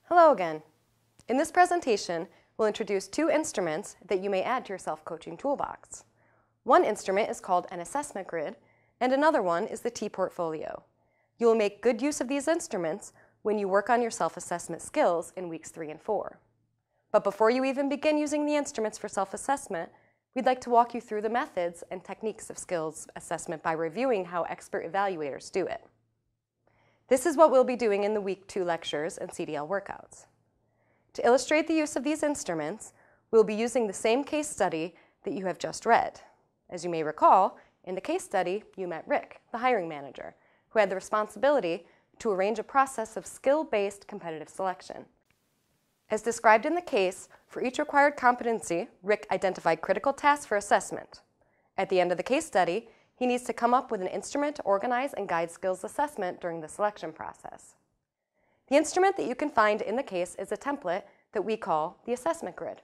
Hello again. In this presentation, we'll introduce two instruments that you may add to your self-coaching toolbox. One instrument is called an assessment grid, and another one is the Tportfolio. You will make good use of these instruments when you work on your self-assessment skills in weeks 3 and 4. But before you even begin using the instruments for self-assessment, we'd like to walk you through the methods and techniques of skills assessment by reviewing how expert evaluators do it. This is what we'll be doing in the Week 2 lectures and CDL workouts. To illustrate the use of these instruments, we'll be using the same case study that you have just read. As you may recall, in the case study, you met Rick, the hiring manager, who had the responsibility to arrange a process of skill-based competitive selection. As described in the case, for each required competency, Rick identified critical tasks for assessment. At the end of the case study, he needs to come up with an instrument to organize and guide skills assessment during the selection process. The instrument that you can find in the case is a template that we call the assessment grid.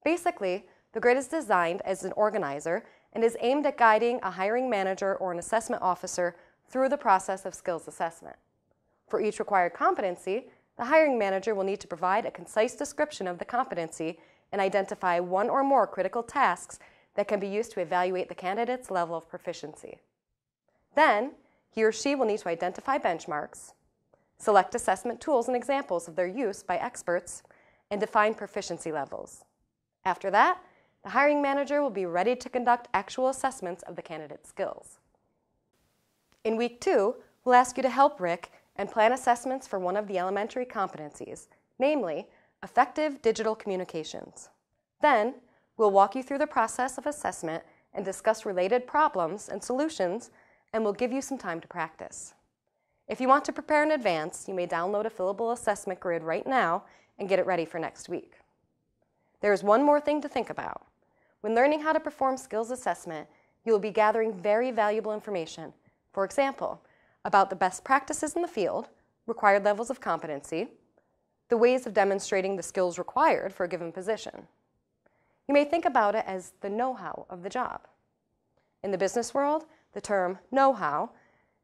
Basically, the grid is designed as an organizer and is aimed at guiding a hiring manager or an assessment officer through the process of skills assessment. For each required competency, the hiring manager will need to provide a concise description of the competency and identify one or more critical tasks that can be used to evaluate the candidate's level of proficiency. Then, he or she will need to identify benchmarks, select assessment tools and examples of their use by experts, and define proficiency levels. After that, the hiring manager will be ready to conduct actual assessments of the candidate's skills. In Week 2, we'll ask you to help Rick and plan assessments for one of the elementary competencies, namely, effective digital communications. Then, we'll walk you through the process of assessment and discuss related problems and solutions, and we'll give you some time to practice. If you want to prepare in advance, you may download a fillable assessment grid right now and get it ready for next week. There is one more thing to think about. When learning how to perform skills assessment, you will be gathering very valuable information. For example, about the best practices in the field, required levels of competency, the ways of demonstrating the skills required for a given position. You may think about it as the know-how of the job. In the business world, the term know-how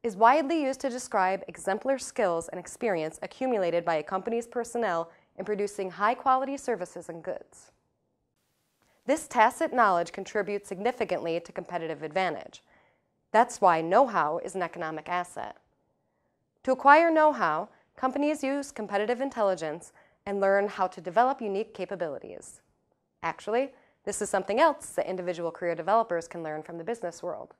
is widely used to describe exemplary skills and experience accumulated by a company's personnel in producing high-quality services and goods. This tacit knowledge contributes significantly to competitive advantage. That's why know-how is an economic asset. To acquire know-how, companies use competitive intelligence and learn how to develop unique capabilities. Actually, this is something else that individual career developers can learn from the business world.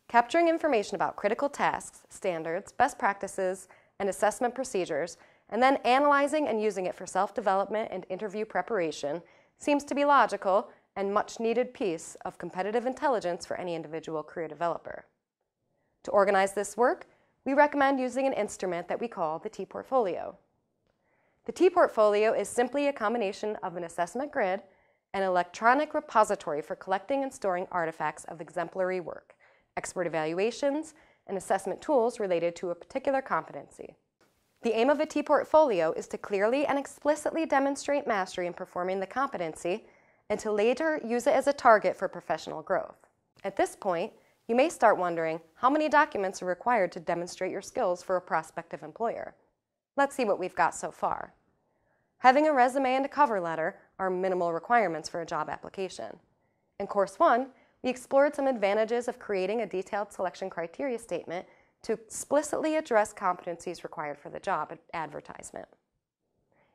Capturing information about critical tasks, standards, best practices, and assessment procedures, and then analyzing and using it for self-development and interview preparation seems to be logical and much needed piece of competitive intelligence for any individual career developer. To organize this work, we recommend using an instrument that we call the Tportfolio. The Tportfolio is simply a combination of an assessment grid and an electronic repository for collecting and storing artifacts of exemplary work, expert evaluations, and assessment tools related to a particular competency. The aim of a Tportfolio is to clearly and explicitly demonstrate mastery in performing the competency and to later use it as a target for professional growth. At this point, you may start wondering how many documents are required to demonstrate your skills for a prospective employer. Let's see what we've got so far. Having a resume and a cover letter are minimal requirements for a job application. In Course 1, we explored some advantages of creating a detailed selection criteria statement to explicitly address competencies required for the job advertisement.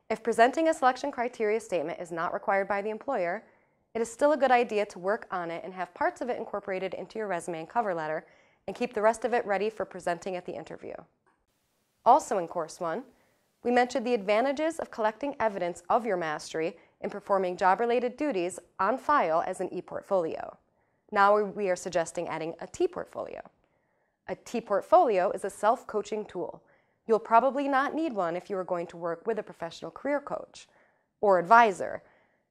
If presenting a selection criteria statement is not required by the employer, it is still a good idea to work on it and have parts of it incorporated into your resume and cover letter and keep the rest of it ready for presenting at the interview. Also in Course 1, we mentioned the advantages of collecting evidence of your mastery in performing job-related duties on file as an e-portfolio. Now we are suggesting adding a Tportfolio. A Tportfolio is a self-coaching tool. You'll probably not need one if you are going to work with a professional career coach or advisor,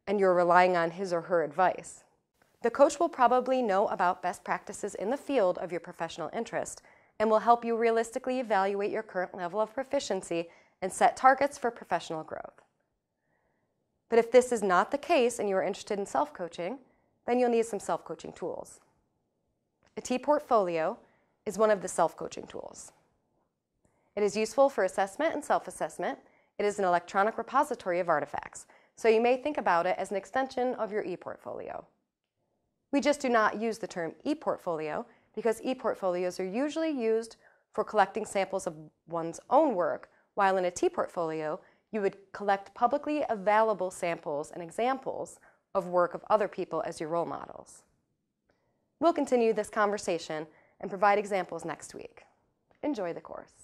and you're relying on his or her advice. The coach will probably know about best practices in the field of your professional interest and will help you realistically evaluate your current level of proficiency and set targets for professional growth. But if this is not the case and you are interested in self-coaching, then you'll need some self-coaching tools. A Tportfolio is one of the self-coaching tools. It is useful for assessment and self-assessment. It is an electronic repository of artifacts, so you may think about it as an extension of your ePortfolio. We just do not use the term ePortfolio because ePortfolios are usually used for collecting samples of one's own work, while in a Tportfolio, you would collect publicly available samples and examples of work of other people as your role models. We'll continue this conversation and provide examples next week. Enjoy the course.